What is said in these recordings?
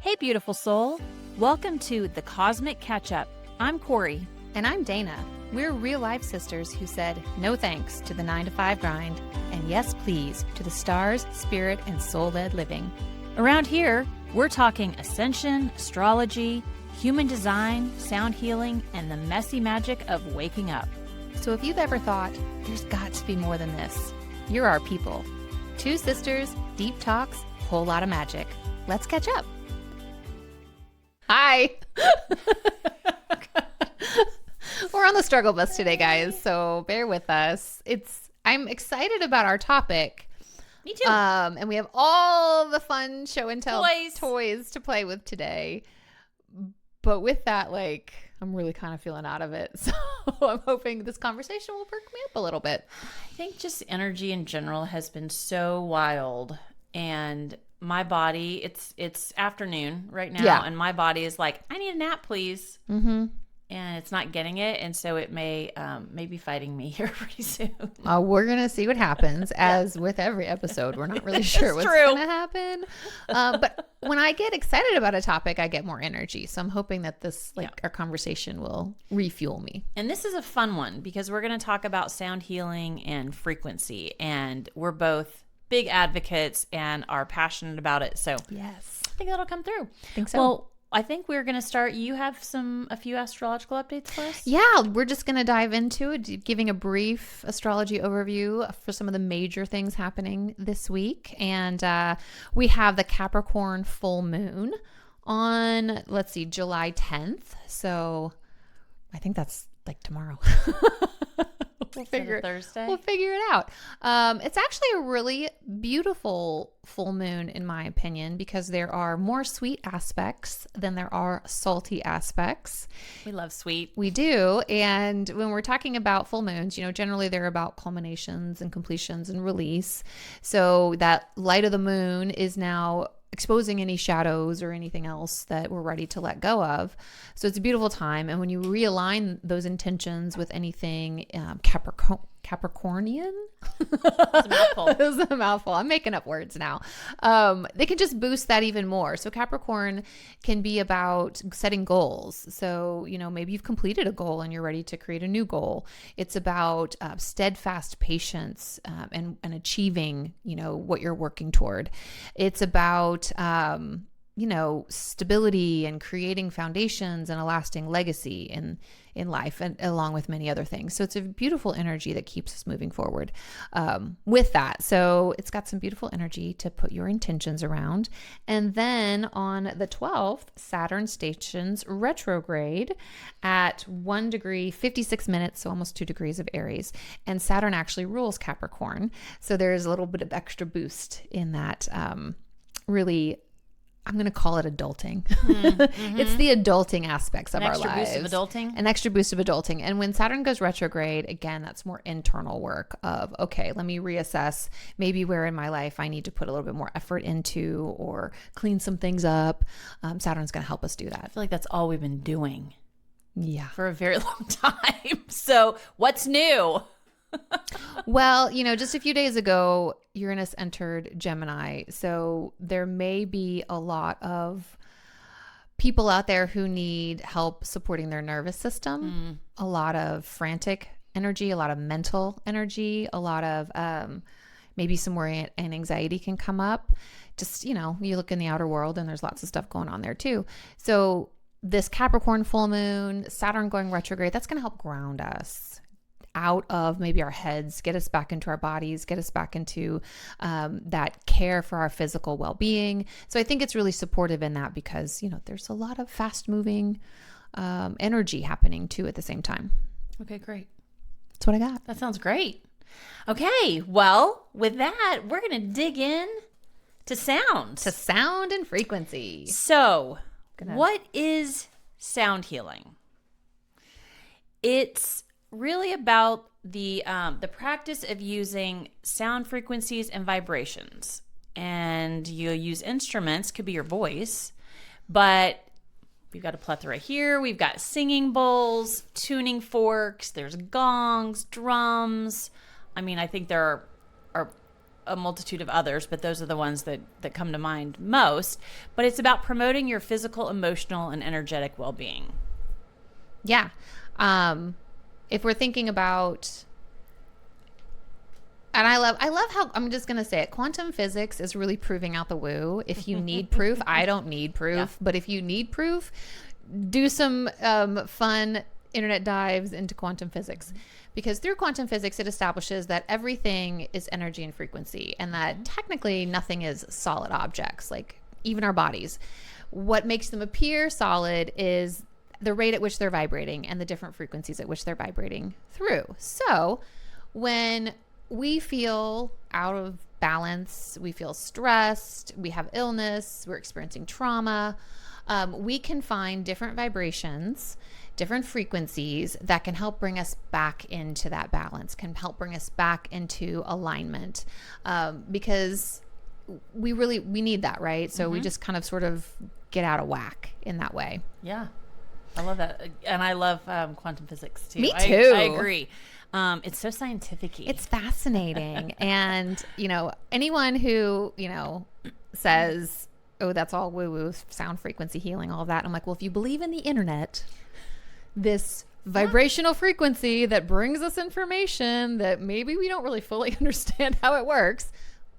Hey, beautiful soul. Welcome to The Cosmic Catch-Up. I'm Corey. And I'm Dana. We're real-life sisters who said no thanks to the 9-to-5 grind and yes, please, to the stars, spirit, and soul-led living. Around here, we're talking ascension, astrology, human design, sound healing, and the messy magic of waking up. So if you've ever thought, there's got to be more than this, you're our people. Two sisters, deep talks, whole lot of magic. Let's catch up. Hi. We're on the struggle bus today, guys, so bear with us. I'm excited about our topic. Me too. And we have all the fun show and tell Toys to play with today. But with that, I'm really kind of feeling out of it. So I'm hoping this conversation will perk me up a little bit. I think just energy in general has been so wild, and my body, it's afternoon right now, and my body is like, I need a nap, please. Mm-hmm. And it's not getting it, and so it may be fighting me here pretty soon. We're going to see what happens. As with every episode, we're not really sure what's going to happen. But when I get excited about a topic, I get more energy. So I'm hoping that this, our conversation will refuel me. And this is a fun one because we're going to talk about sound healing and frequency, and we're both big advocates and are passionate about it. So yes, I think that'll come through. I think so. Well, I think we're going to start. You have a few astrological updates for us? Yeah, we're just going to dive into it, giving a brief astrology overview for some of the major things happening this week. And we have the Capricorn full moon on, July 10th. So I think that's tomorrow. We'll figure it out. It's actually a really beautiful full moon, in my opinion, because there are more sweet aspects than there are salty aspects. We love sweet. We do. And when we're talking about full moons, generally they're about culminations and completions and release. So that light of the moon is now exposing any shadows or anything else that we're ready to let go of. So it's a beautiful time. And when you realign those intentions with anything Capricornian, It's a mouthful. It was a mouthful. I'm making up words now. They can just boost that even more. So Capricorn can be about setting goals. So, maybe you've completed a goal and you're ready to create a new goal. It's about steadfast patience and achieving, what you're working toward. It's about stability and creating foundations and a lasting legacy in life, and along with many other things. So it's a beautiful energy that keeps us moving forward with that. So it's got some beautiful energy to put your intentions around. And then on the 12th, Saturn stations retrograde at 1 degree, 56 minutes, so almost 2 degrees of Aries. And Saturn actually rules Capricorn. So there's a little bit of extra boost in that really, I'm going to call it adulting. Mm-hmm. It's the adulting aspects of our lives. An extra boost of adulting? An extra boost of adulting. And when Saturn goes retrograde, again, that's more internal work of, okay, let me reassess maybe where in my life I need to put a little bit more effort into or clean some things up. Saturn's going to help us do that. I feel like that's all we've been doing. Yeah. For a very long time. So what's new? Well, just a few days ago, Uranus entered Gemini. So there may be a lot of people out there who need help supporting their nervous system, a lot of frantic energy, a lot of mental energy, a lot of maybe some worry and anxiety can come up. Just, you look in the outer world and there's lots of stuff going on there too. So this Capricorn full moon, Saturn going retrograde, that's going to help ground us out of maybe our heads, get us back into our bodies, get us back into that care for our physical well-being. So I think it's really supportive in that because, there's a lot of fast-moving energy happening too at the same time. Okay, great. That's what I got. That sounds great. Okay, well, with that, we're going to dig in to sound. To sound and frequency. So, what is sound healing? It's really about the practice of using sound frequencies and vibrations. And you use instruments, could be your voice, but we've got a plethora here. We've got singing bowls, tuning forks, there's gongs, drums. I mean, I think there are a multitude of others, but those are the ones that come to mind most. But it's about promoting your physical, emotional, and energetic well-being. Yeah. If we're thinking about, and I love how, I'm just going to say it, quantum physics is really proving out the woo. If you need proof, I don't need proof, but if you need proof, do some fun internet dives into quantum physics. Because through quantum physics, it establishes that everything is energy and frequency, and that technically nothing is solid objects, like even our bodies. What makes them appear solid is the rate at which they're vibrating and the different frequencies at which they're vibrating through. So when we feel out of balance, we feel stressed, we have illness, we're experiencing trauma, we can find different vibrations, different frequencies that can help bring us back into that balance, can help bring us back into alignment, because we need that, right? So we just kind of sort of get out of whack in that way. Yeah. I love that. And I love quantum physics too. Me too. I agree. It's so scientific-y. It's fascinating. And, anyone who, says, oh, that's all woo-woo, sound frequency healing, all of that. I'm like, well, if you believe in the internet, this vibrational frequency that brings us information that maybe we don't really fully understand how it works,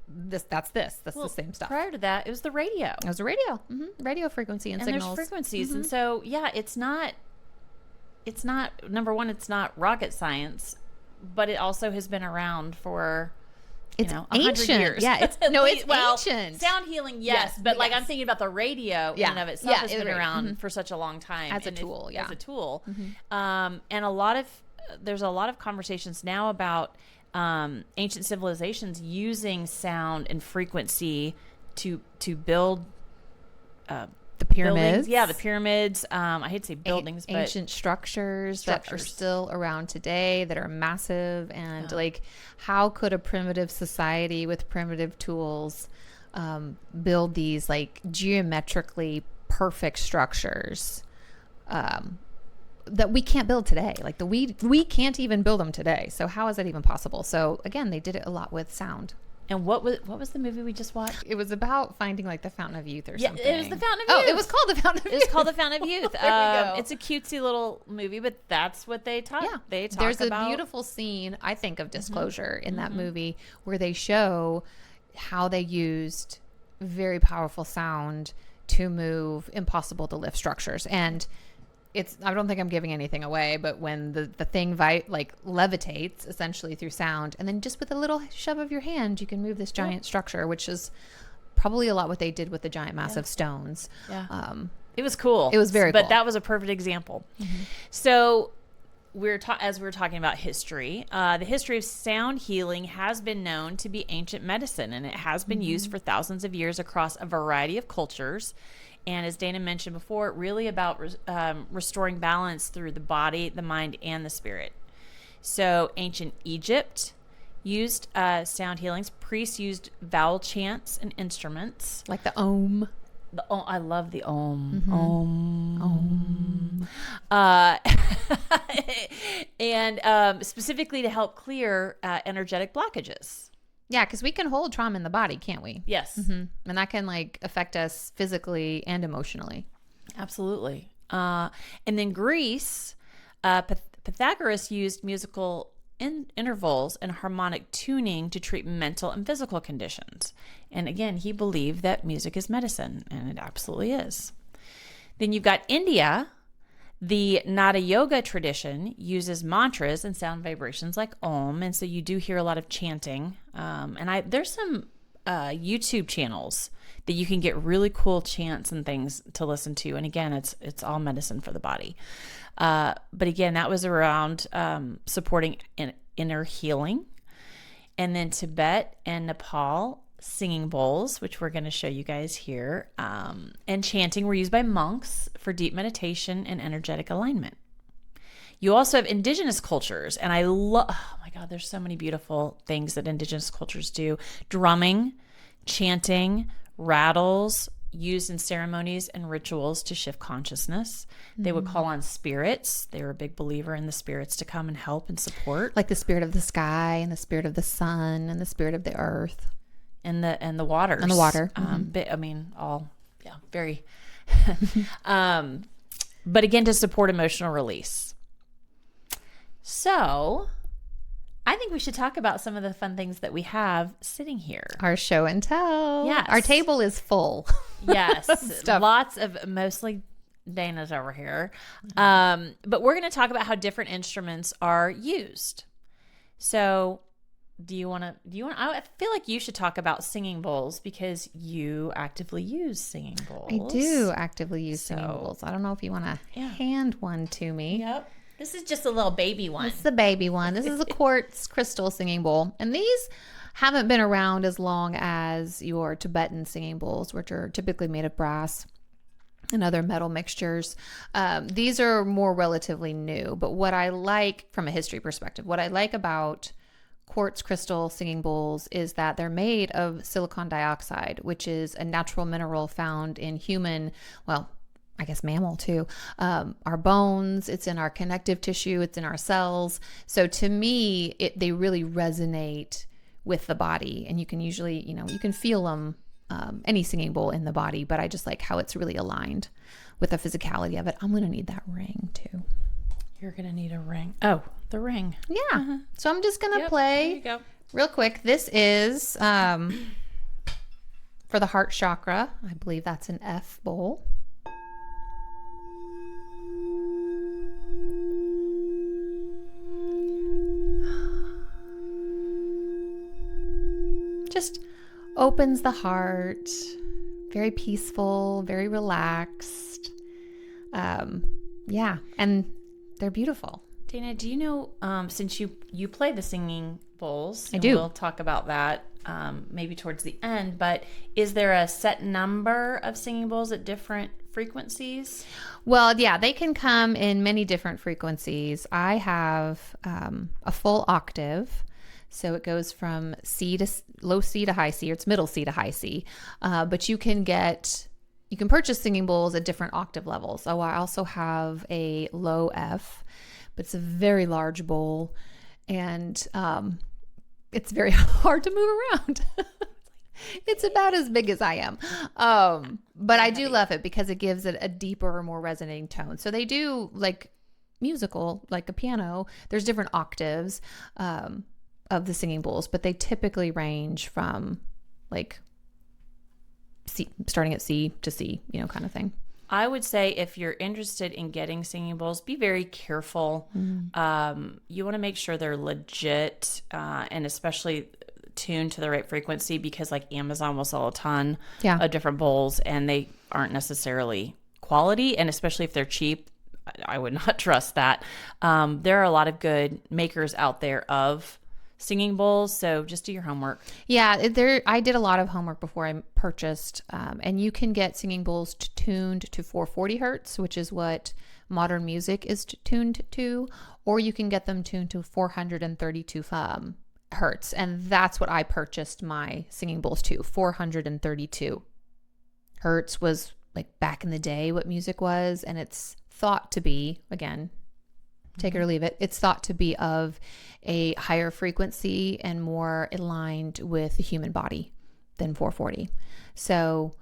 that's the same stuff. Prior to that, it was the radio. It was a radio. Radio frequency and signals. There's frequencies. And so, yeah, it's not, number one, it's not rocket science, but it also has been around for, it's 100 years. Yeah, it's ancient. Sound healing, yes, but like I'm thinking about the radio in and of itself has been around for such a long time. As a tool. And there's a lot of conversations now about ancient civilizations using sound and frequency to build the pyramids. Buildings. Yeah, the pyramids. I hate to say buildings, but ancient structures that are still around today that are massive. And like, how could a primitive society with primitive tools build these like geometrically perfect structures that we can't build today? Like we can't even build them today. So how is that even possible? So again, they did it a lot with sound. And what was the movie we just watched? It was about finding like the Fountain of Youth or something. It was the Fountain of Youth. Oh, it was called the Fountain of Youth. It was called the Fountain of Youth. There we go. It's a cutesy little movie, but that's what they talk. Yeah, they talk There's about. a beautiful scene, I think, of disclosure in that movie where they show how they used very powerful sound to move impossible to lift structures. And I don't think I'm giving anything away, but when the thing levitates essentially through sound, and then just with a little shove of your hand, you can move this giant structure, which is probably a lot what they did with the giant massive stones. Yeah. It was cool. It was very cool. But that was a perfect example. So as we're talking about history, the history of sound healing has been known to be ancient medicine, and it has been used for thousands of years across a variety of cultures. And as Dana mentioned before, really about restoring balance through the body, the mind, and the spirit. So ancient Egypt used sound healings. Priests used vowel chants and instruments. Like the Om. I love the Om. And specifically to help clear energetic blockages. Yeah, because we can hold trauma in the body, can't we? Yes. And that can affect us physically and emotionally. Absolutely. And then Greece, Pythagoras used musical intervals and harmonic tuning to treat mental and physical conditions. And again, he believed that music is medicine, and it absolutely is. Then you've got India. The Nada Yoga tradition uses mantras and sound vibrations like Om, and so you do hear a lot of chanting. And there's some YouTube channels that you can get really cool chants and things to listen to. And again, it's all medicine for the body. But again, that was around supporting inner healing. And then Tibet and Nepal, singing bowls, which we're going to show you guys here, and chanting were used by monks for deep meditation and energetic alignment. You also have indigenous cultures, and oh my God, there's so many beautiful things that indigenous cultures do. Drumming, chanting, rattles, used in ceremonies and rituals to shift consciousness. They would call on spirits. They were a big believer in the spirits to come and help and support. Like the spirit of the sky and the spirit of the sun and the spirit of the earth. in the waters. In the water. But, I mean, all, yeah, very. But again, to support emotional release. So I think we should talk about some of the fun things that we have sitting here. Our show and tell. Yes. Our table is full. Yes. Lots of, mostly Dana's over here. But we're going to talk about how different instruments are used. So I feel like you should talk about singing bowls because you actively use singing bowls. I do actively use singing bowls. I don't know if you want to hand one to me. Yep. This is just a little baby one. This is the baby one. This is a quartz crystal singing bowl. And these haven't been around as long as your Tibetan singing bowls, which are typically made of brass and other metal mixtures. These are more relatively new. But what I like from a history perspective, what I like about quartz crystal singing bowls is that they're made of silicon dioxide, which is a natural mineral found in human, well, I guess mammal too, our bones, it's in our connective tissue, it's in our cells. So to me, they really resonate with the body, and you can usually, you can feel them, any singing bowl in the body, but I just like how it's really aligned with the physicality of it. I'm going to need that ring too. You're going to need a ring. Oh, the ring. Yeah. So I'm just going to play there you go. Real quick. This is for the heart chakra. I believe that's an F bowl. Just opens the heart, very peaceful, very relaxed. Yeah, and they're beautiful. Dana, do you know, since you play the singing bowls, I do. We'll talk about that maybe towards the end, but is there a set number of singing bowls at different frequencies? Well, yeah, they can come in many different frequencies. I have a full octave. So it goes from low C to high C, or it's middle C to high C. But you can purchase singing bowls at different octave levels. So I also have a low F, but it's a very large bowl, and it's very hard to move around. It's about as big as I am. But I do love it because it gives it a deeper, more resonating tone. So they do like musical, like a piano. There's different octaves of the singing bowls, but they typically range from like C, starting at C to C, kind of thing. I would say if you're interested in getting singing bowls, be very careful. You want to make sure they're legit and especially tuned to the right frequency, because like Amazon will sell a ton of different bowls and they aren't necessarily quality, and especially if they're cheap, I would not trust that. There are a lot of good makers out there of singing bowls, so just do your homework. Yeah, I did a lot of homework before I purchased, and you can get singing bowls tuned to 440 hertz, which is what modern music is tuned to, or you can get them tuned to 432 hertz, and that's what I purchased my singing bowls to. 432 hertz was like back in the day what music was, and it's thought to be, again, take it or leave it, it's thought to be of a higher frequency and more aligned with the human body than 440. So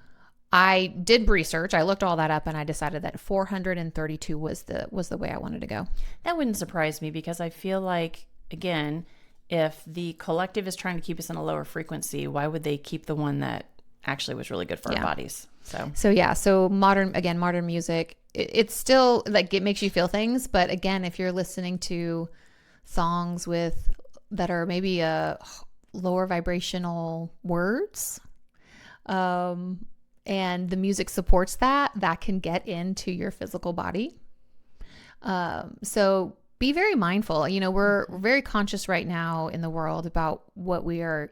I did research, I looked all that up, and I decided that 432 was the way I wanted to go. That wouldn't surprise me, because I feel like, again, if the collective is trying to keep us in a lower frequency, why would they keep the one that actually was really good for our bodies? So modern music, it's still like, it makes you feel things, but again, if you're listening to songs that are maybe a lower vibrational words, and the music supports that can get into your physical body. So be very mindful. We're very conscious right now in the world about what we are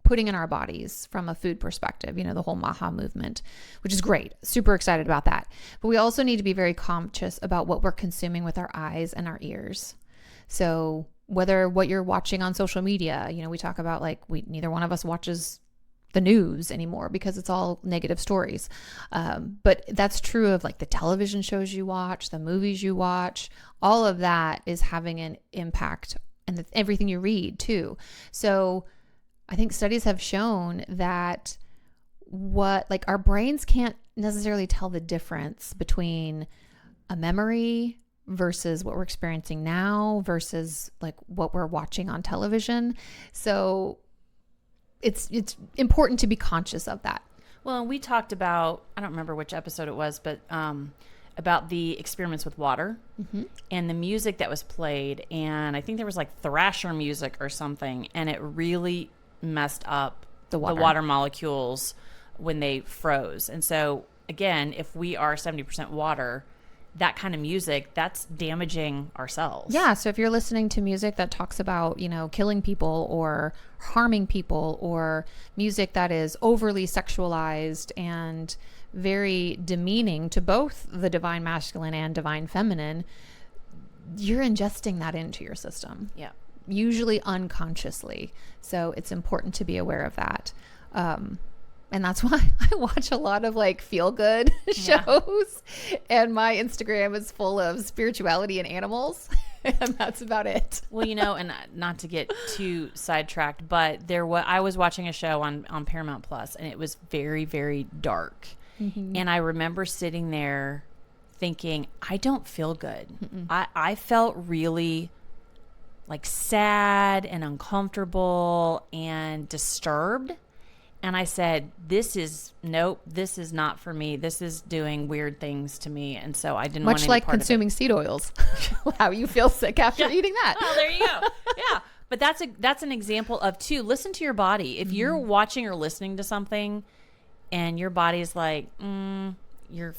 putting in our bodies from a food perspective, the whole Maha movement, which is great. Super excited about that. But we also need to be very conscious about what we're consuming with our eyes and our ears. So whether what you're watching on social media, we talk about like neither one of us watches the news anymore because it's all negative stories. But that's true of like the television shows you watch, the movies you watch, all of that is having an impact, and everything you read too. So I think studies have shown that our brains can't necessarily tell the difference between a memory versus what we're experiencing now versus like what we're watching on television. So it's important to be conscious of that. Well, and we talked about, I don't remember which episode it was, but about the experiments with water and the music that was played. And I think there was like thrasher music or something, and it really messed up the water molecules when they froze. And so, again, if we are 70% water, that kind of music, that's damaging our cells. Yeah. So if you're listening to music that talks about, killing people or harming people, or music that is overly sexualized and very demeaning to both the divine masculine and divine feminine, you're ingesting that into your system. Yeah. Usually unconsciously. So it's important to be aware of that. And that's why I watch a lot of like feel good shows, and my Instagram is full of spirituality and animals, and that's about it. Well, and not to get too sidetracked, but I was watching a show on Paramount Plus, and it was very, very dark. And I remember sitting there thinking, I don't feel good. I felt really like sad and uncomfortable and disturbed. And I said, this is not for me. This is doing weird things to me. And so I didn't want any part of it. Much like consuming seed oils. How you feel sick after eating that. Oh, there you go. Yeah. But that's an example of, too, listen to your body. If you're watching or listening to something and your body's like, you're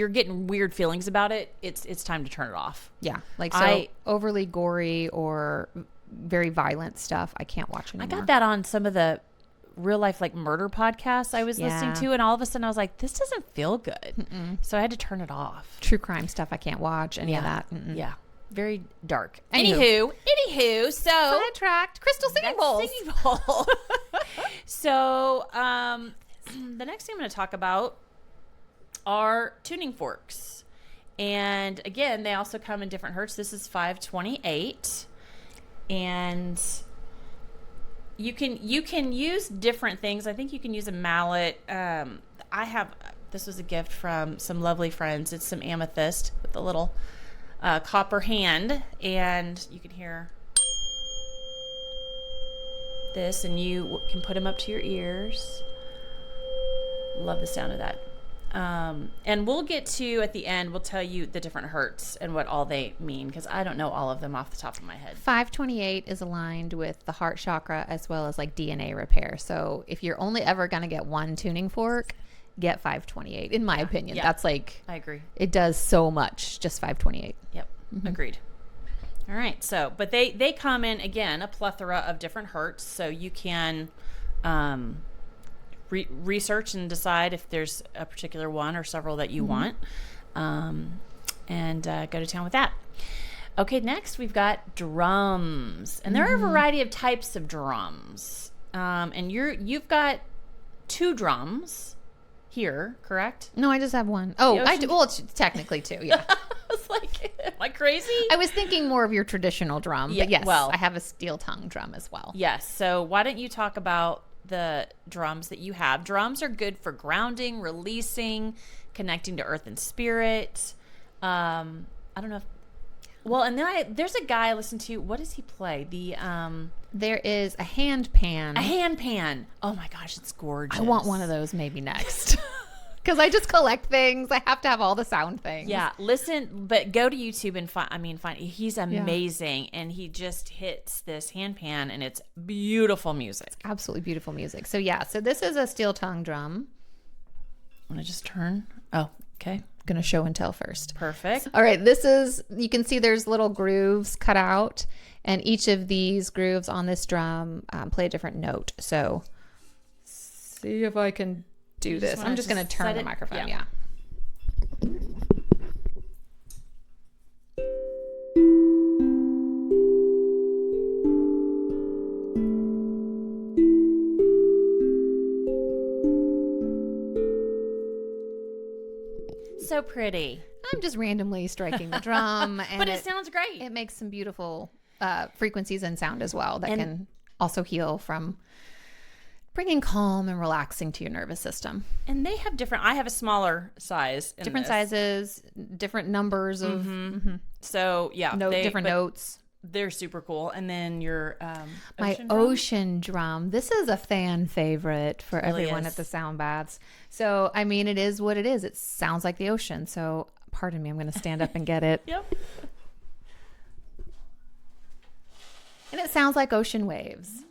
getting weird feelings about it, it's time to turn it off. Yeah. Like overly gory or very violent stuff, I can't watch anymore. I got that on some of the real life like murder podcasts I was listening to, and all of a sudden I was like, this doesn't feel good. So I had to turn it off. True crime stuff I can't watch, any of that. Yeah, very dark. Anywho, so sidetracked. Crystal singing bowls. So the next thing I'm going to talk about are tuning forks, and again, they also come in different hertz. This is 528, and you can use different things. I think you can use a mallet. This was a gift from some lovely friends. It's some amethyst with a little copper hand, and you can hear this, and you can put them up to your ears. Love the sound of that. And we'll get to, at the end, we'll tell you the different hertz and what all they mean, because I don't know all of them off the top of my head. 528 is aligned with the heart chakra as well as like DNA repair. So if you're only ever going to get one tuning fork, get 528, in my opinion. Yeah. That's like, I agree. It does so much, just 528. Yep. Agreed. All right. So, but they come in, again, a plethora of different hertz. So you can research and decide if there's a particular one or several that you want, and go to town with that. Okay, next we've got drums, and there are a variety of types of drums. And you've got 2 drums here, correct? No, I just have one. Oh, I do. Well, it's technically 2. Yeah. I was like, am I crazy? I was thinking more of your traditional drum, but yes, well, I have a steel tongue drum as well. Yes. So why don't you talk about the drums that you have? Drums are good for grounding, releasing, connecting to earth and spirit. I don't know if, well, and then there's a guy I listen to. What does he play? There is a hand pan. A hand pan. Oh my gosh, it's gorgeous. I want one of those maybe next. Because I just collect things. I have to have all the sound things. Yeah, listen, but go to YouTube and find. He's amazing, and he just hits this hand pan, and it's beautiful music. It's absolutely beautiful music. So yeah, so this is a steel tongue drum. I'm gonna just turn. Oh, okay. Gonna show and tell first. Perfect. All right, this is, you can see there's little grooves cut out, and each of these grooves on this drum play a different note. So see if I can do this. I'm just going to turn the microphone. Yeah. So pretty. I'm just randomly striking the drum. And but it sounds great. It makes some beautiful frequencies and sound as well that can also heal from bringing calm and relaxing to your nervous system. And they have I have a smaller size. Different sizes, different numbers of. So, yeah. Different notes. They're super cool. And then your ocean drum. This is a fan favorite for everyone at the sound baths. So, I mean, it is what it is. It sounds like the ocean. So, pardon me, I'm going to stand up and get it. Yep. And it sounds like ocean waves.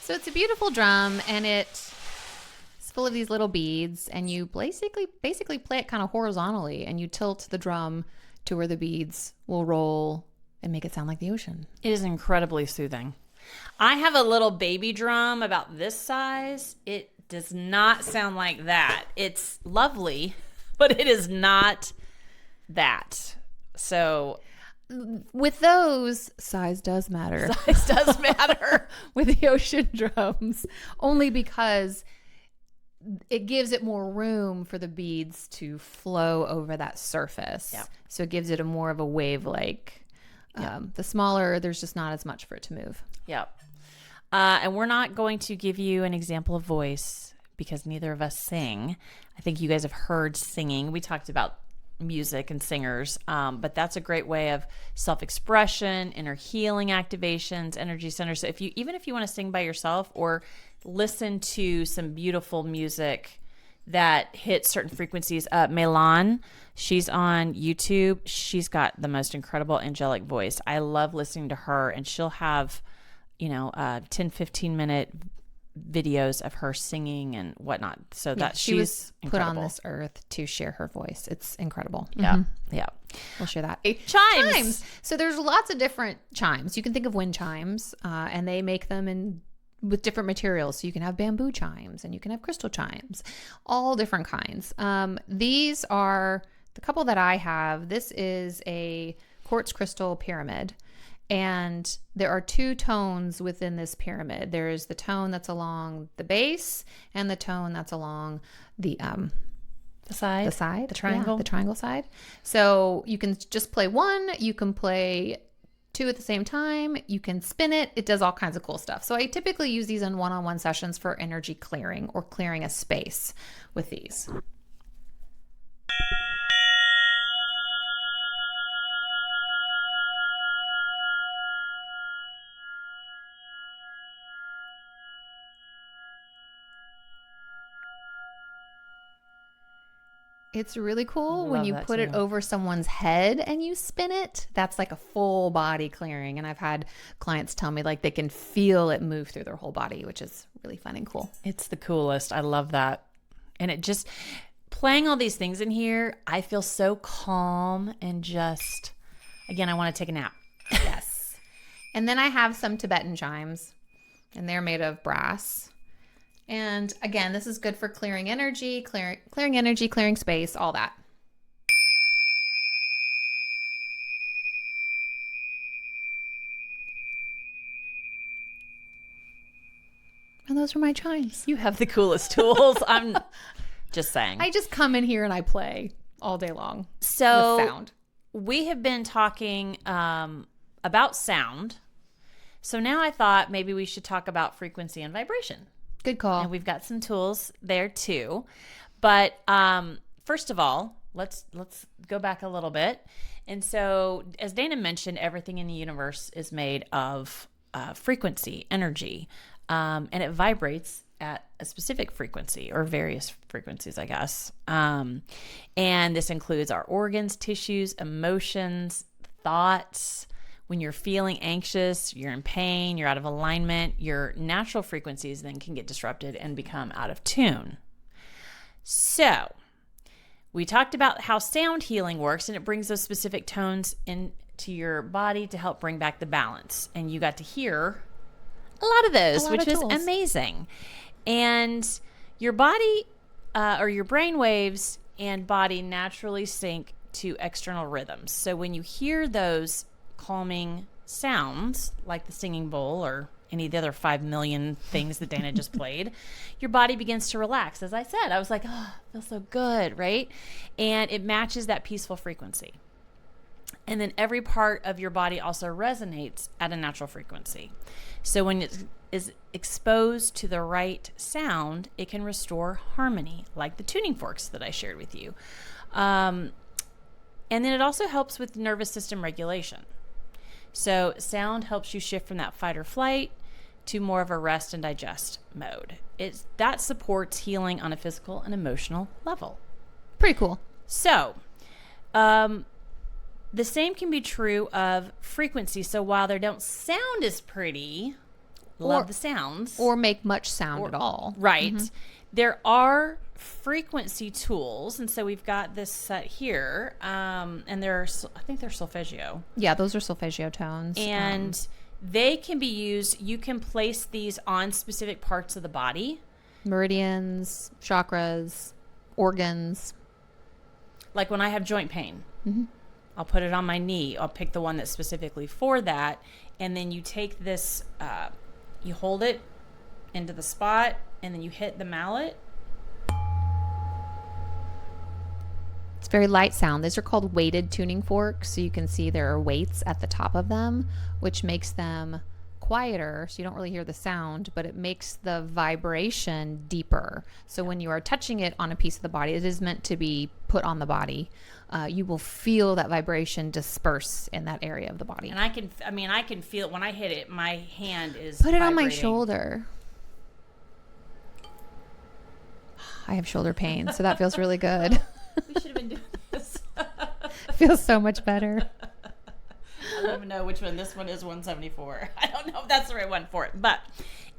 So it's a beautiful drum, and it's full of these little beads, and you basically play it kind of horizontally, and you tilt the drum to where the beads will roll and make it sound like the ocean. It is incredibly soothing. I have a little baby drum about this size. It does not sound like that. It's lovely, but it is not that. So with those, size does matter. Size does matter with the ocean drums, only because it gives it more room for the beads to flow over that surface. Yep. So it gives it a more of a wave-like. The smaller, there's just not as much for it to move. Yep. And we're not going to give you an example of voice because neither of us sing. I think you guys have heard singing. We talked about music and singers, but that's a great way of self-expression, inner healing activations, energy centers. So even if you want to sing by yourself or listen to some beautiful music that hits certain frequencies, Melan, she's on YouTube. She's got the most incredible angelic voice. I love listening to her, and she'll have 10-15 minute videos of her singing and whatnot. So that she was incredible. Put on this earth to share her voice. It's incredible. Yeah. Yeah. We'll share that. Chimes. So there's lots of different chimes. You can think of wind chimes, and they make them with different materials. So you can have bamboo chimes and you can have crystal chimes, all different kinds. These are the couple that I have. This is a quartz crystal pyramid. And there are two tones within this pyramid. There is the tone that's along the base and the tone that's along the side. The triangle. Yeah, the triangle side. So you can just play one. You can play two at the same time. You can spin it. It does all kinds of cool stuff. So I typically use these in one-on-one sessions for energy clearing or clearing a space with these. It's really cool when you put it over someone's head and you spin it. That's like a full body clearing. And I've had clients tell me like they can feel it move through their whole body, which is really fun and cool. It's the coolest. I love that. And it just, playing all these things in here, I feel so calm and just, again, I want to take a nap. Yes. And then I have some Tibetan chimes, and they're made of brass. And again, this is good for clearing energy, clearing space, all that. And those are my chimes. You have the coolest tools. I'm just saying. I just come in here and I play all day long. So with sound. We have been talking about sound. So now I thought maybe we should talk about frequency and vibration. Good call. And we've got some tools there too. But first of all, let's go back a little bit. And so as Dana mentioned, everything in the universe is made of frequency, energy, and it vibrates at a specific frequency or various frequencies, I guess. And this includes our organs, tissues, emotions, thoughts. When you're feeling anxious, you're in pain, you're out of alignment, your natural frequencies then can get disrupted and become out of tune. So, we talked about how sound healing works, and it brings those specific tones into your body to help bring back the balance. And you got to hear a lot of those, which is amazing. And your body or your brain waves and body naturally sync to external rhythms. So when you hear those calming sounds, like the singing bowl or any of the other 5 million things that Dana just played, your body begins to relax. As I said, I was like, oh, it feels so good, right? And it matches that peaceful frequency. And then every part of your body also resonates at a natural frequency. So when it is exposed to the right sound, it can restore harmony, like the tuning forks that I shared with you. And then it also helps with nervous system regulation. So sound helps you shift from that fight or flight to more of a rest and digest mode. That supports healing on a physical and emotional level. Pretty cool. So, the same can be true of frequency. So while they don't sound as pretty, love the sounds. Or make much sound at all. Right. Mm-hmm. There are frequency tools. And so we've got this set here. And I think they're solfeggio. Yeah, those are solfeggio tones. And they can be used. You can place these on specific parts of the body. Meridians, chakras, organs. Like when I have joint pain. Mm-hmm. I'll put it on my knee. I'll pick the one that's specifically for that. And then you take this, you hold it into the spot, and then you hit the mallet. It's very light sound. These are called weighted tuning forks. So you can see there are weights at the top of them, which makes them quieter. So you don't really hear the sound, but it makes the vibration deeper. So when you are touching it on a piece of the body, it is meant to be put on the body. You will feel that vibration disperse in that area of the body. And I can feel it when I hit it. My hand is Put it vibrating. on my shoulder. I have shoulder pain, so that feels really good. We should have been doing this. Feels so much better. I don't even know which one. This one is 174. I don't know if that's the right one for it. But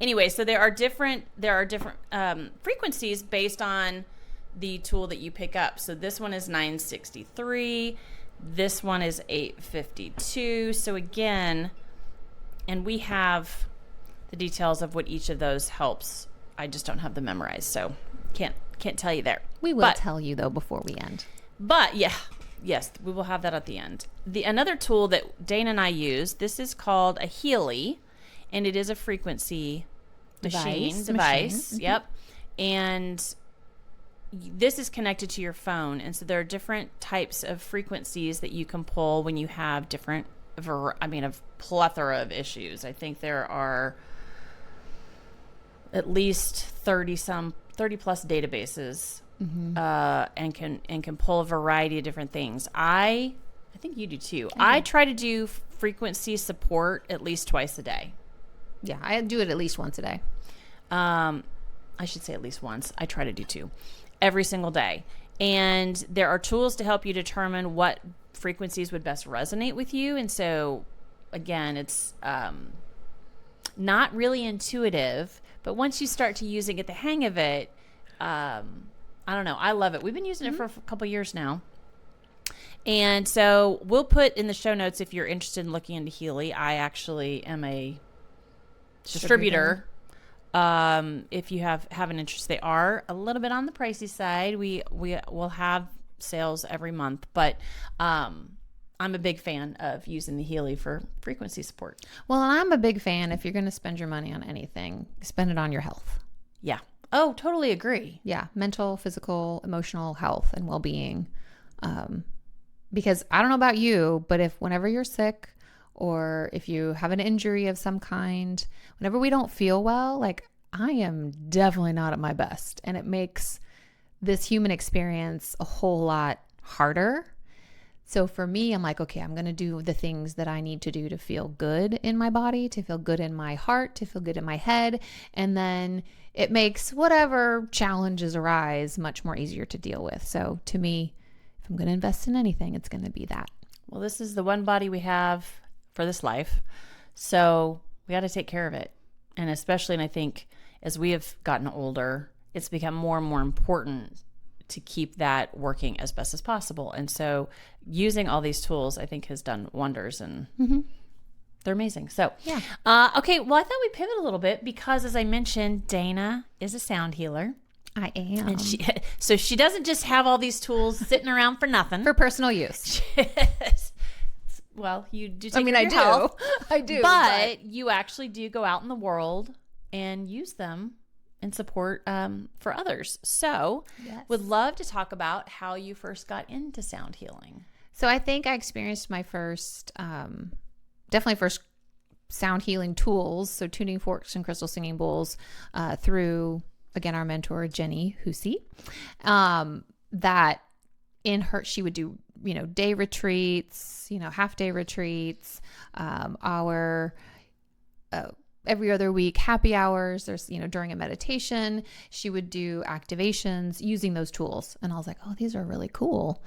anyway, so there are different frequencies based on the tool that you pick up. So this one is 963. This one is 852. So again, and we have the details of what each of those helps. I just don't have them memorized, so can't tell you there. We will tell you though before we end. But yes, we will have that at the end. Another tool that Dana and I use, this is called a Healy, and it is a frequency device. Mm-hmm. Yep. And this is connected to your phone, and so there are different types of frequencies that you can pull when you have a plethora of issues. I think there are at least 30 plus databases, mm-hmm. and can pull a variety of different things. I think you do too. Mm-hmm. I try to do frequency support at least twice a day. Yeah, I do it at least once a day. I should say at least once. I try to do 2 every single day. And there are tools to help you determine what frequencies would best resonate with you. And so, again, it's not really intuitive, but once you start to get the hang of it, I don't know. I love it. We've been using it for a couple years now. And so we'll put in the show notes if you're interested in looking into Healy. I actually am a distributor. If you have an interest, they are a little bit on the pricey side. We will have sales every month, but I'm a big fan of using the Healy for frequency support. Well, and I'm a big fan, if you're going to spend your money on anything, spend it on your health. Yeah. Oh, totally agree. Yeah. Mental, physical, emotional health and well-being. Because I don't know about you, but whenever you're sick or if you have an injury of some kind, whenever we don't feel well, like I am definitely not at my best. And it makes this human experience a whole lot harder. So for me, I'm like, okay, I'm going to do the things that I need to do to feel good in my body, to feel good in my heart, to feel good in my head. And then it makes whatever challenges arise much more easier to deal with. So to me, if I'm going to invest in anything, it's going to be that. Well, this is the one body we have for this life. So we got to take care of it. And especially, and I think as we have gotten older, it's become more and more important to keep that working as best as possible. And so using all these tools, I think, has done wonders, and they're amazing. So, yeah. Okay. Well, I thought we'd pivot a little bit because, as I mentioned, Dana is a sound healer. I am. And so she doesn't just have all these tools sitting around for nothing. For personal use. Well, you do take care of your health. I do. But you actually do go out in the world and use them in support for others. So would love to talk about how you first got into sound healing. So I think I experienced my definitely first sound healing tools. So tuning forks and crystal singing bowls through, again, our mentor, Jenny Healy, that she would do, day retreats, half day retreats, our every other week happy hours. There's, during a meditation, she would do activations using those tools. And I was like, oh, these are really cool.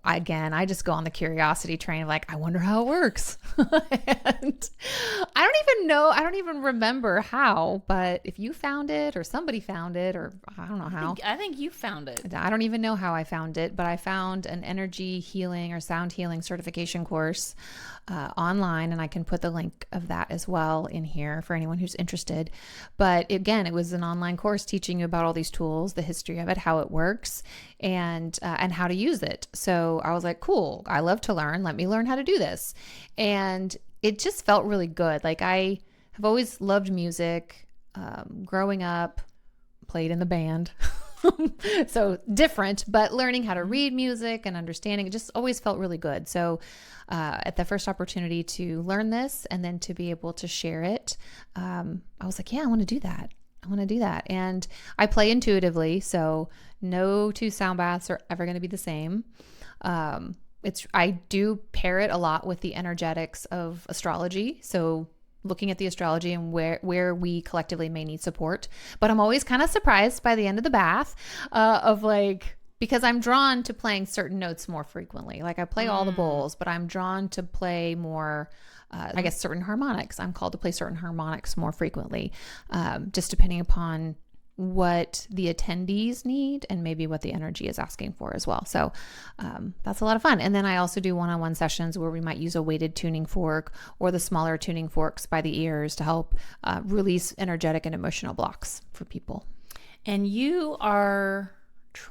I just go on the curiosity train of like, I wonder how it works. And I don't even remember how, but if you found it or somebody found it, or I don't know how. I think you found it. I don't even know how I found it, but I found an energy healing or sound healing certification course online, and I can put the link of that as well in here for anyone who's interested. But again, it was an online course teaching you about all these tools, the history of it, how it works, and how to use it. So I was like, cool, I love to learn. Let me learn how to do this. And it just felt really good. Like, I have always loved music. Growing up, played in the band. So different, but learning how to read music and understanding, it just always felt really good. So at the first opportunity to learn this and then to be able to share it, I was like, yeah, I want to do that. And I play intuitively, so no two sound baths are ever going to be the same. I do pair it a lot with the energetics of astrology. So looking at the astrology and where we collectively may need support. But I'm always kind of surprised by the end of the bath because I'm drawn to playing certain notes more frequently. Like, I play all the bowls, but I'm drawn to play more, certain harmonics. I'm called to play certain harmonics more frequently, just depending upon what the attendees need and maybe what the energy is asking for as well. So that's a lot of fun. And then I also do one-on-one sessions where we might use a weighted tuning fork or the smaller tuning forks by the ears to help release energetic and emotional blocks for people. And you are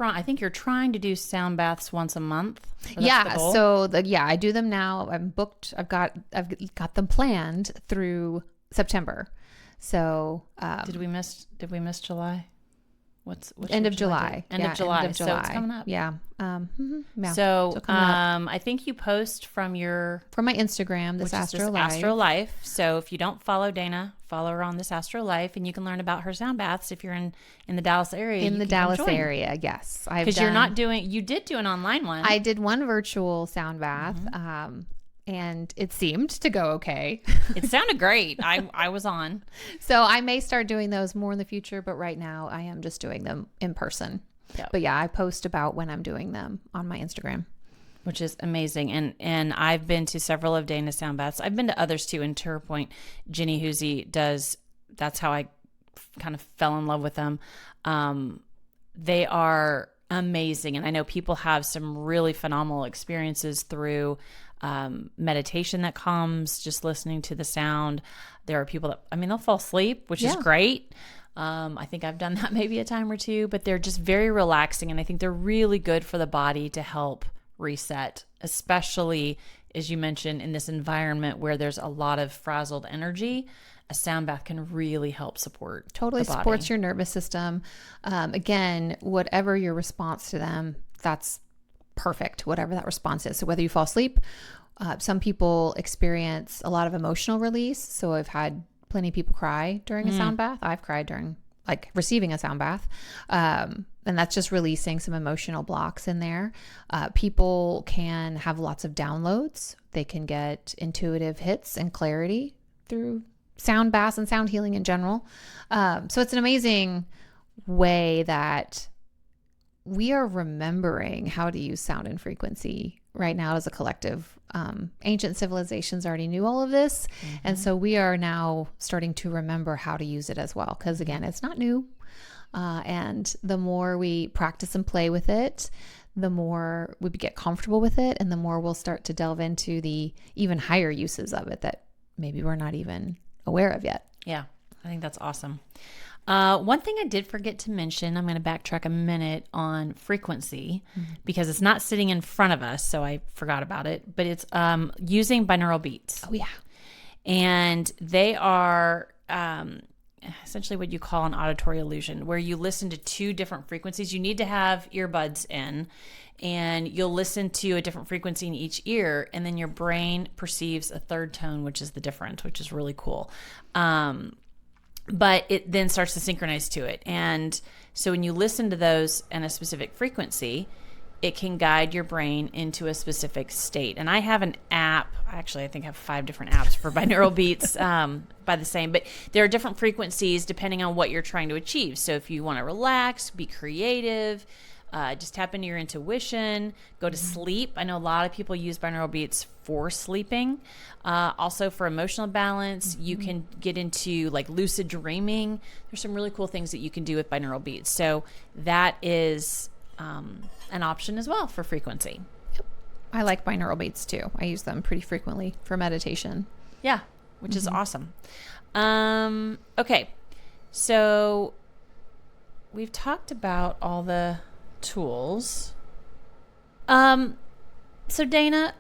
I think you're trying to do sound baths once a month. Yeah. So I do them now. I'm booked. I've got them planned through September. So did we miss July? What's end of July? End of July. So it's coming up. Yeah. Yeah. So I think you post from my Instagram, this Astro Life. So if you don't follow Dana, follow her on this Astro Life, and you can learn about her sound baths if you're in the Dallas area. In the Dallas area, yes. Because you did do an online one. I did one virtual sound bath. And it seemed to go okay. It sounded great. I was on. So I may start doing those more in the future, but right now I am just doing them in person. Yep. But yeah, I post about when I'm doing them on my Instagram. Which is amazing. And I've been to several of Dana's sound baths. I've been to others too. And to her point, Jenny Healy that's how I kind of fell in love with them. They are amazing. And I know people have some really phenomenal experiences through meditation that comes just listening to the sound. There are people that, they'll fall asleep, which is great. I think I've done that maybe a time or two, but they're just very relaxing. And I think they're really good for the body to help reset, especially as you mentioned in this environment where there's a lot of frazzled energy. A sound bath can really help support. Totally supports your nervous system. Again, whatever your response to them, that's perfect, whatever that response is. So whether you fall asleep, some people experience a lot of emotional release. So I've had plenty of people cry during a sound bath. I've cried during receiving a sound bath. And that's just releasing some emotional blocks in there. People can have lots of downloads. They can get intuitive hits and clarity through sound baths and sound healing in general. So it's an amazing way that we are remembering how to use sound and frequency right now as a collective. Ancient civilizations already knew all of this. And so we are now starting to remember how to use it as well. Because again, it's not new. And the more we practice and play with it, the more we get comfortable with it, and the more we'll start to delve into the even higher uses of it that maybe we're not even aware of yet. Yeah, I think that's awesome. One thing I did forget to mention, I'm going to backtrack a minute on frequency because it's not sitting in front of us, so I forgot about it, but it's using binaural beats. Oh, yeah. And they are essentially what you call an auditory illusion, where you listen to two different frequencies. You need to have earbuds in, and you'll listen to a different frequency in each ear, and then your brain perceives a third tone, which is the difference, which is really cool. But it then starts to synchronize to it. And so when you listen to those in a specific frequency, it can guide your brain into a specific state. And I have an app. Actually, I think I have 5 different apps for binaural beats by the same. But there are different frequencies depending on what you're trying to achieve. So if you want to relax, be creative, just tap into your intuition, go to sleep. I know a lot of people use binaural beats for sleeping. Also for emotional balance, you can get into like lucid dreaming. There's some really cool things that you can do with binaural beats. So that is an option as well for frequency. Yep. I like binaural beats too. I use them pretty frequently for meditation. Yeah, which is awesome. Okay, so we've talked about all the tools. So Dana,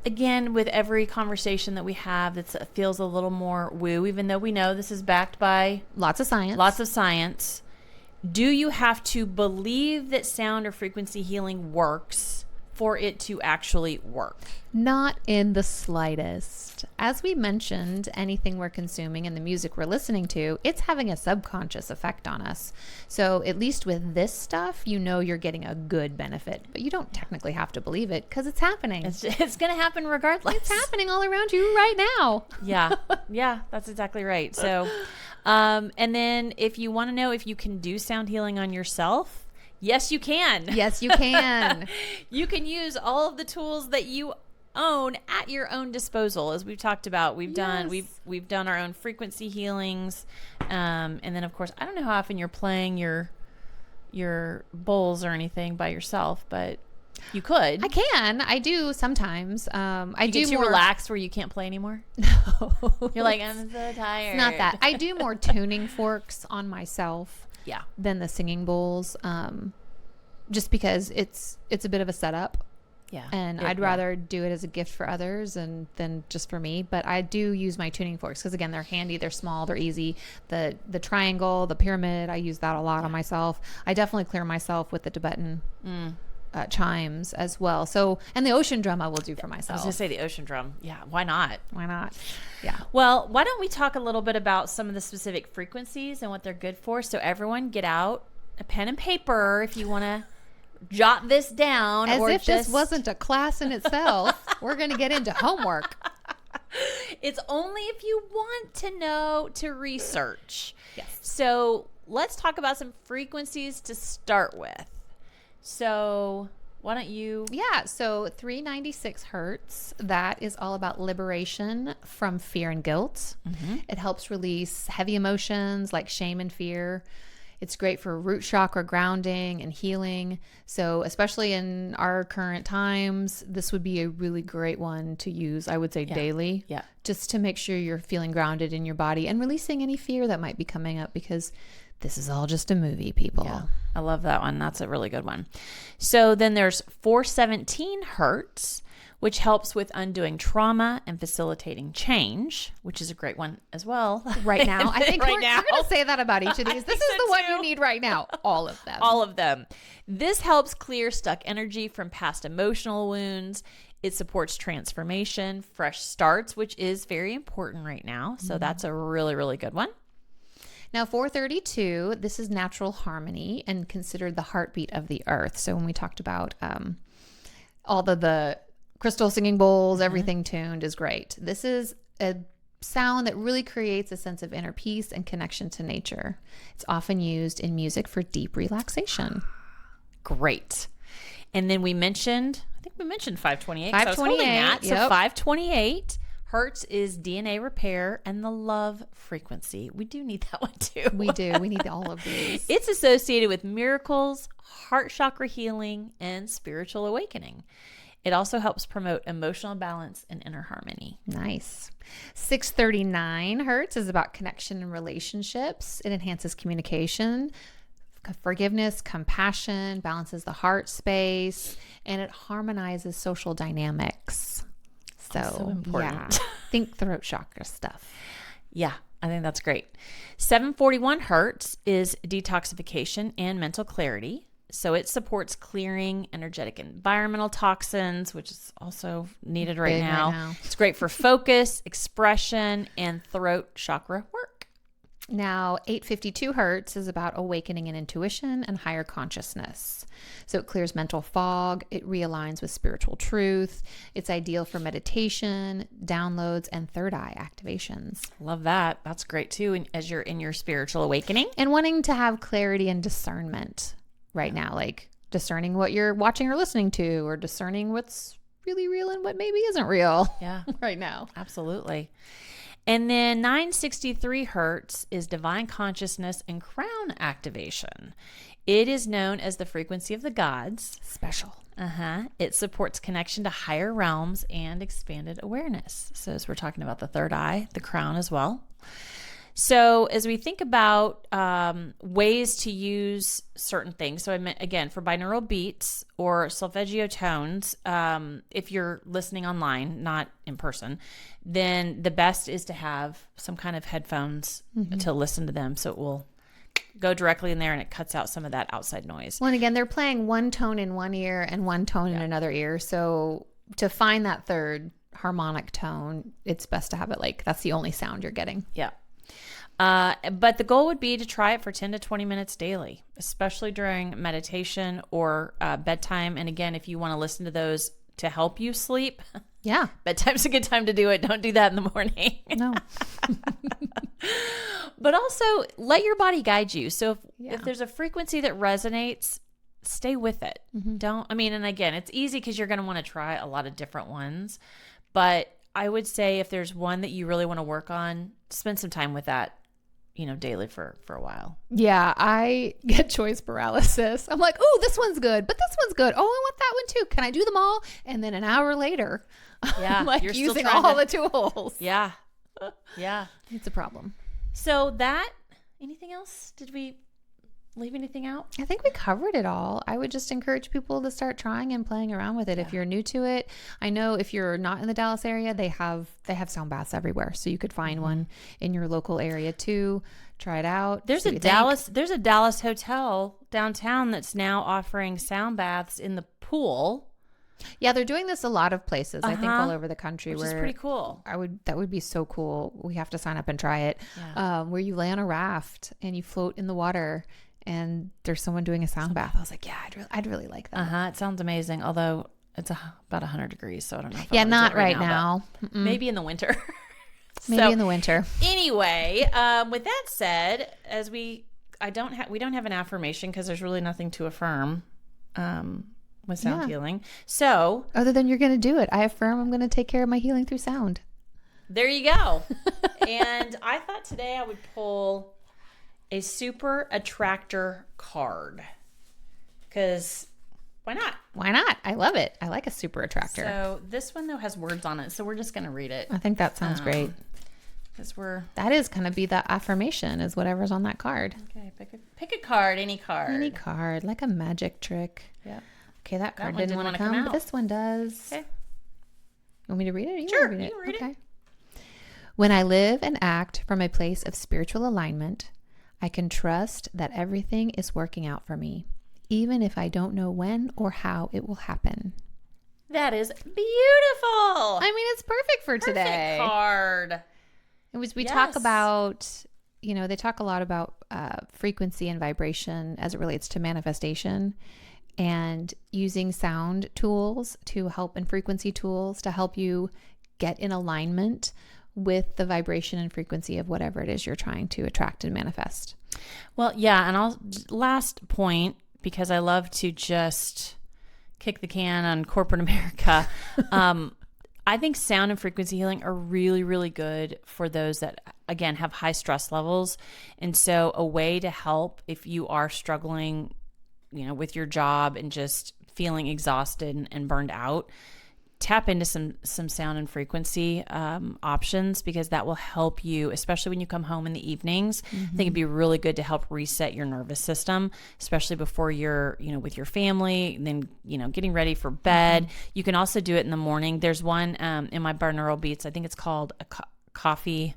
again, with every conversation that we have that feels a little more woo, even though we know this is backed by lots of science. Do you have to believe that sound or frequency healing works for it to actually work? Not in the slightest. As we mentioned, anything we're consuming and the music we're listening to, it's having a subconscious effect on us. So at least with this stuff, you know you're getting a good benefit, but you don't technically have to believe it because it's happening. It's going to happen regardless. It's happening all around you right now. Yeah, that's exactly right. So, and then if you want to know if you can do sound healing on yourself, yes, you can. Yes, you can. You can use all of the tools that you own at your own disposal. As we've talked about, we've done our own frequency healings, and then of course, I don't know how often you're playing your bowls or anything by yourself, but you could. I can. I do sometimes. I do get too more relaxed where you can't play anymore. No, You're like, I'm so tired. it's not that. I do more tuning forks on myself. Yeah. Than the singing bowls, just because it's a bit of a setup. Yeah. And I'd rather do it as a gift for others than just for me. But I do use my tuning forks because, again, they're handy, they're small, they're easy. The triangle, the pyramid, I use that a lot on myself. I definitely clear myself with the Tibetan chimes as well. So, and the ocean drum I will do for myself. I was going to say the ocean drum. Yeah. Why not? Why not? Yeah. Well, why don't we talk a little bit about some of the specific frequencies and what they're good for? So everyone get out a pen and paper if you want to jot this down. As if this wasn't a class in itself. We're going to get into homework. It's only if you want to know to research. Yes. So let's talk about some frequencies to start with. So why don't you? Yeah, so 396 hertz, that is all about liberation from fear and guilt. It helps release heavy emotions like shame and fear. It's great for root chakra grounding and healing. So especially in our current times, this would be a really great one to use, I would say daily. Yeah. Just to make sure you're feeling grounded in your body and releasing any fear that might be coming up, because this is all just a movie, people. Yeah, I love that one. That's a really good one. So then there's 417 hertz, which helps with undoing trauma and facilitating change, which is a great one as well. Right now. I think we're going to say that about each of these. This is the one you need right now. All of them. All of them. This helps clear stuck energy from past emotional wounds. It supports transformation, fresh starts, which is very important right now. So that's a really, really good one. Now, 432, this is natural harmony and considered the heartbeat of the earth. So when we talked about all the crystal singing bowls, everything tuned is great. This is a sound that really creates a sense of inner peace and connection to nature. It's often used in music for deep relaxation. Great. And then I think we mentioned 528. 528. So 528 hertz is DNA repair and the love frequency. We do need that one too. We do. We need all of these. It's associated with miracles, heart chakra healing, and spiritual awakening. It also helps promote emotional balance and inner harmony. Nice. 639 hertz is about connection and relationships. It enhances communication, forgiveness, compassion, balances the heart space, and it harmonizes social dynamics. So important. Yeah, think throat chakra stuff. Yeah, I think that's great. 741 hertz is detoxification and mental clarity. So it supports clearing energetic environmental toxins, which is also needed right now. It's great for focus, expression, and throat chakra work. Now, 852 hertz is about awakening and intuition and higher consciousness. So it clears mental fog. It realigns with spiritual truth. It's ideal for meditation, downloads, and third eye activations. Love that. That's great too, as you're in your spiritual awakening. And wanting to have clarity and discernment right now, like discerning what you're watching or listening to, or discerning what's really real and what maybe isn't real. Yeah, right now. Absolutely. And then 963 hertz is divine consciousness and crown activation. It is known as the frequency of the gods. Special. It supports connection to higher realms and expanded awareness. So as we're talking about the third eye, the crown as well. So as we think about ways to use certain things, so I meant, again, for binaural beats or solfeggio tones, if you're listening online, not in person, then the best is to have some kind of headphones to listen to them, so it will go directly in there and it cuts out some of that outside noise. Well, and again, they're playing one tone in one ear and one tone in another ear, so to find that third harmonic tone, it's best to have it like that's the only sound you're getting. Yeah. But the goal would be to try it for 10 to 20 minutes daily, especially during meditation or bedtime. And again, if you want to listen to those to help you sleep, yeah, bedtime's a good time to do it. Don't do that in the morning. No. But also let your body guide you. So if there's a frequency that resonates, stay with it. And again, it's easy because you're going to want to try a lot of different ones. But I would say if there's one that you really want to work on, spend some time with that, daily for a while. Yeah, I get choice paralysis. I'm like, oh, this one's good, but this one's good. Oh, I want that one too. Can I do them all? And then an hour later, I'm like you're using all the tools. Yeah. Yeah. It's a problem. So anything else? Did we leave anything out? I think we covered it all. I would just encourage people to start trying and playing around with it. Yeah. If you're new to it, I know if you're not in the Dallas area, they have sound baths everywhere. So you could find one in your local area too. Try it out. There's a Dallas hotel downtown that's now offering sound baths in the pool. Yeah, they're doing this a lot of places. I think all over the country, which is pretty cool. That would be so cool. We have to sign up and try it. Yeah. Where you lay on a raft and you float in the water. And there's someone doing a sound bath. I was like, yeah, I'd really like that. It sounds amazing. Although it's about 100 degrees, so I don't know. If not right now. Maybe in the winter. Maybe in the winter. Anyway, with that said, we don't have an affirmation because there's really nothing to affirm with sound healing. So other than you're going to do it, I affirm I'm going to take care of my healing through sound. There you go. And I thought today I would pull a super attractor card, because why not? Why not? I love it. I like a super attractor. So this one though has words on it, so we're just gonna read it. I think that sounds great. Because that is gonna be the affirmation, is whatever's on that card. Okay, pick a card, any card, like a magic trick. Yeah. Okay, that card didn't want to come out, but this one does. Okay. You want me to read it? Sure, you can read it. When I live and act from a place of spiritual alignment, I can trust that everything is working out for me, even if I don't know when or how it will happen. That is beautiful. I mean, it's perfect for today. Perfect card. We talk about, they talk a lot about frequency and vibration as it relates to manifestation, and using sound tools to help, and frequency tools to help you get in alignment with the vibration and frequency of whatever it is you're trying to attract and manifest. Well, yeah. And last point, because I love to just kick the can on corporate America. I think sound and frequency healing are really, really good for those that, again, have high stress levels. And so a way to help if you are struggling, with your job and just feeling exhausted and burned out, tap into some sound and frequency options, because that will help you, especially when you come home in the evenings. I think it'd be really good to help reset your nervous system, especially before you're, with your family, and then, getting ready for bed. You can also do it in the morning. There's one in my binaural beats. I think it's called a coffee,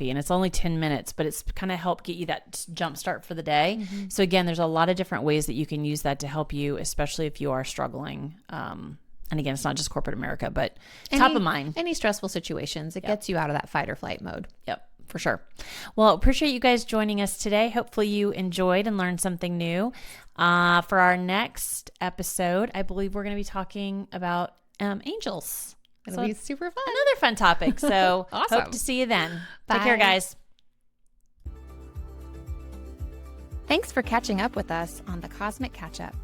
and it's only 10 minutes, but it's kind of help get you that jump start for the day. So again, there's a lot of different ways that you can use that to help you, especially if you are struggling. And again, it's not just corporate America, but top of mind. Any stressful situations, it gets you out of that fight or flight mode. Yep, for sure. Well, appreciate you guys joining us today. Hopefully you enjoyed and learned something new. For our next episode, I believe we're going to be talking about angels. It'll be super fun. Another fun topic. So awesome. Hope to see you then. Bye. Take care, guys. Thanks for catching up with us on the Cosmic Catch-Up.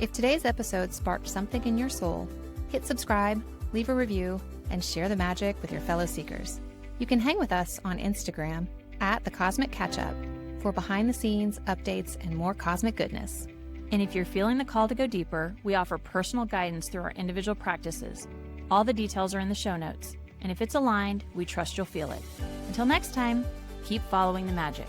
If today's episode sparked something in your soul, hit subscribe, leave a review, and share the magic with your fellow seekers. You can hang with us on Instagram at the Cosmic Catch-Up for behind-the-scenes updates and more cosmic goodness. And if you're feeling the call to go deeper, we offer personal guidance through our individual practices. All the details are in the show notes. And if it's aligned, we trust you'll feel it. Until next time, keep following the magic.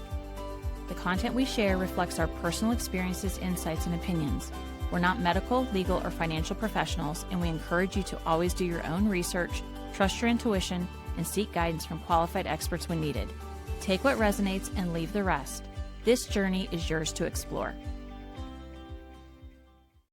The content we share reflects our personal experiences, insights, and opinions. We're not medical, legal, or financial professionals, and we encourage you to always do your own research, trust your intuition, and seek guidance from qualified experts when needed. Take what resonates and leave the rest. This journey is yours to explore.